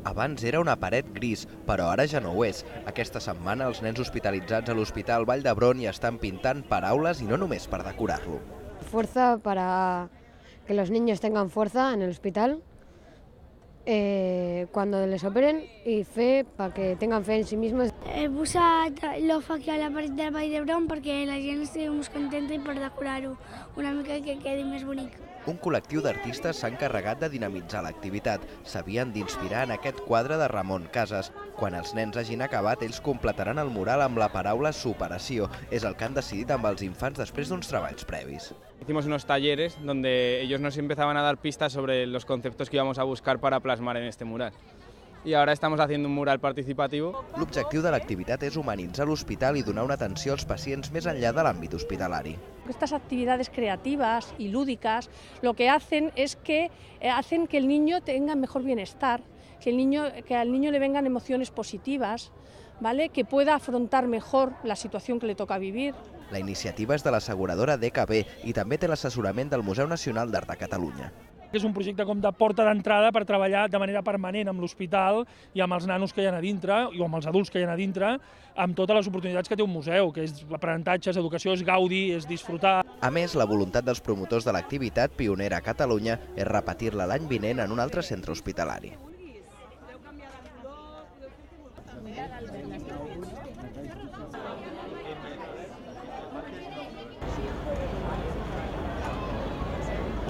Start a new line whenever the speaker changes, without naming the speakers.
Abans era una paret gris, però ara ja no ho és. Aquesta setmana els nens hospitalitzats a l'Hospital Vall d'Hebron hi estan pintant paraules i no només per decorar-lo.
Fuerza para que los niños tengan fuerza en el hospital cuando les operen y fe para que tengan fe en sí mismos.
He posat l'off aquí a la paret del Vall d'Hebron perquè la gent estigui més contenta i per decorar-ho una mica que quedi més bonic.
Un col·lectiu d'artistes s'ha encarregat de dinamitzar l'activitat. S'havien d'inspirar en aquest quadre de Ramon Casas. Quan els nens hagin acabat, ells completaran el mural amb la paraula superació. És el que han decidit amb els infants després d'uns treballs previs.
Hicimos unos talleres donde ellos nos empezaban a dar pistas sobre los conceptos que íbamos a buscar para plasmar en este mural. Y ahora estamos haciendo un mural participativo.
L'objectiu de l'activitat és humanitzar l'hospital i donar una atenció als pacients més enllà de l'àmbit hospitalari.
Estas actividades creativas y lúdicas lo que hacen es que hacen que el niño tenga mejor bienestar, que al niño le vengan emociones positivas, ¿vale? Que pueda afrontar mejor la situación que le toca vivir.
La iniciativa és de l'asseguradora DKB i també té l'assessorament del Museu Nacional d'Art de Catalunya.
És un projecte com de porta d'entrada per treballar de manera permanent amb l'hospital i amb els nanos que hi ha a dintre, o amb els adults que hi ha a dintre, amb totes les oportunitats que té un museu, que és aprenentatge, és educació, és gaudi, és disfrutar.
A més, la voluntat dels promotors de l'activitat pionera a Catalunya és repetir-la l'any vinent en un altre centre hospitalari.